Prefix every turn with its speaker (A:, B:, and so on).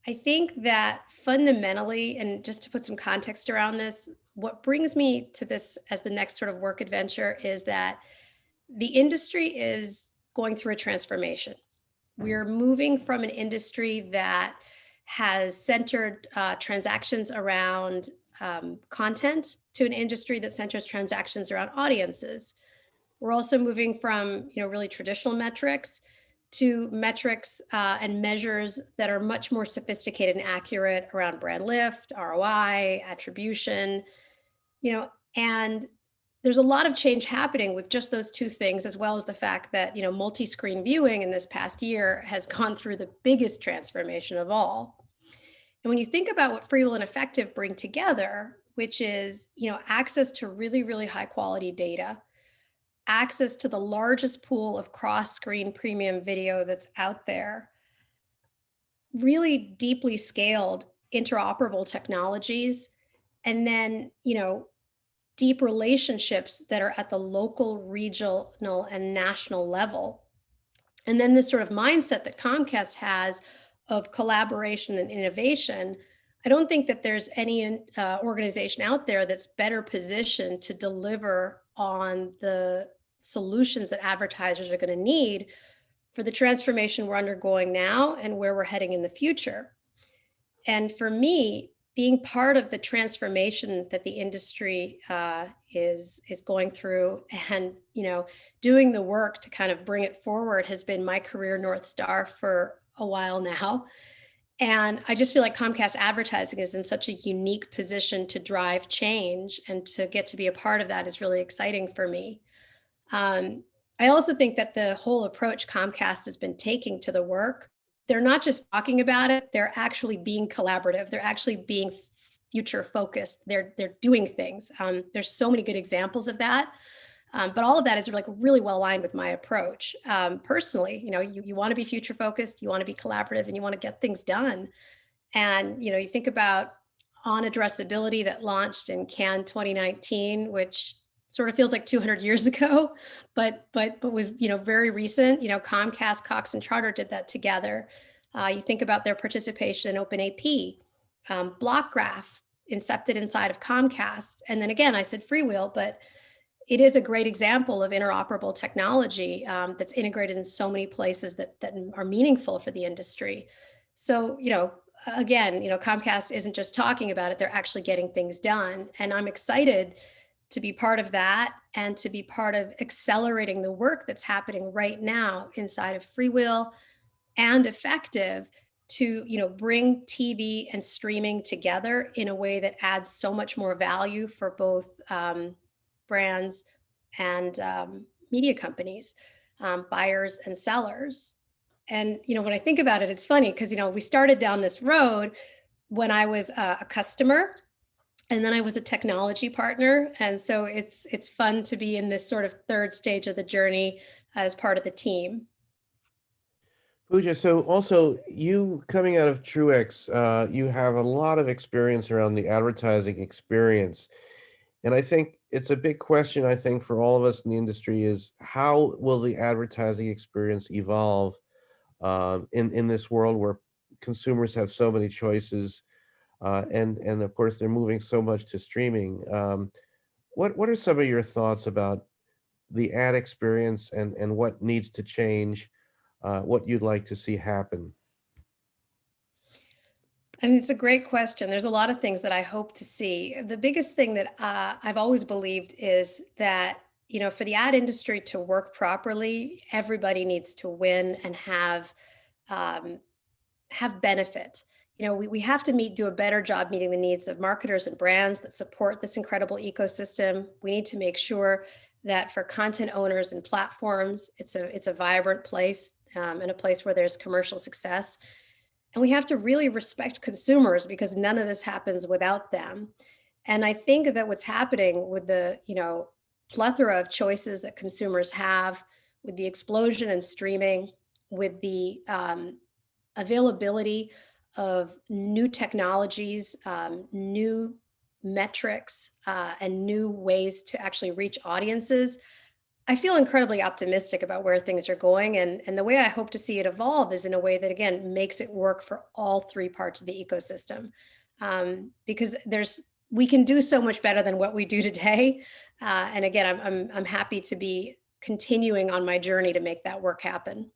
A: I think that fundamentally, and just to put some context around this, what brings me to this as the next sort of work adventure is that the industry is going through a transformation. We're moving from an industry that has centered transactions around content to an industry that centers transactions around audiences. We're also moving from, really traditional metrics to metrics and measures that are much more sophisticated and accurate around brand lift, ROI, attribution, and there's a lot of change happening with just those two things, as well as the fact that, multi-screen viewing in this past year has gone through the biggest transformation of all. And when you think about what FreeWheel and Effective bring together, which is, access to really, really high quality data, access to the largest pool of cross-screen premium video that's out there, really deeply scaled interoperable technologies, and then, deep relationships that are at the local, regional, and national level. And then this sort of mindset that Comcast has of collaboration and innovation. I don't think that there's any organization out there that's better positioned to deliver on the solutions that advertisers are going to need for the transformation we're undergoing now and where we're heading in the future. And for me, being part of the transformation that the industry is going through, and doing the work to kind of bring it forward has been my career North Star for a while now. And I just feel like Comcast Advertising is in such a unique position to drive change, and to get to be a part of that is really exciting for me. I also think that the whole approach Comcast has been taking to the work, they're not just talking about it, they're actually being collaborative. They're actually being future focused. They're doing things. There's so many good examples of that. But all of that is like really well aligned with my approach. Personally, you want to be future focused, you want to be collaborative, and you want to get things done. And you think about On Addressability that launched in Cannes 2019, which sort of feels like 200 years ago, but was very recent. Comcast, Cox, and Charter did that together. You think about their participation in OpenAP, BlockGraph, incepted inside of Comcast, and then again I said FreeWheel, but it is a great example of interoperable technology that's integrated in so many places that are meaningful for the industry. So again, Comcast isn't just talking about it; they're actually getting things done, and I'm excited to be part of that and to be part of accelerating the work that's happening right now inside of FreeWheel and Effective to bring TV and streaming together in a way that adds so much more value for both brands and media companies, buyers and sellers. And when I think about it, it's funny because we started down this road when I was a customer, and then I was a technology partner. And so it's fun to be in this sort of third stage of the journey as part of the team.
B: Pooja, so also you coming out of Truex, you have a lot of experience around the advertising experience. And I think it's a big question, I think, for all of us in the industry is how will the advertising experience evolve in this world where consumers have so many choices, and of course they're moving so much to streaming. What are some of your thoughts about the ad experience and what needs to change, what you'd like to see happen?
A: And it's a great question. There's a lot of things that I hope to see. The biggest thing that I've always believed is that, for the ad industry to work properly, everybody needs to win and um, have benefit. We have to do a better job meeting the needs of marketers and brands that support this incredible ecosystem. We need to make sure that for content owners and platforms, it's a vibrant place, and a place where there's commercial success. And we have to really respect consumers because none of this happens without them. And I think that what's happening with the, plethora of choices that consumers have, with the explosion in streaming, with the availability of new technologies, new metrics, and new ways to actually reach audiences, I feel incredibly optimistic about where things are going, and the way I hope to see it evolve is in a way that again makes it work for all three parts of the ecosystem. Because there's we can do so much better than what we do today. And again, I'm happy to be continuing on my journey to make that work happen.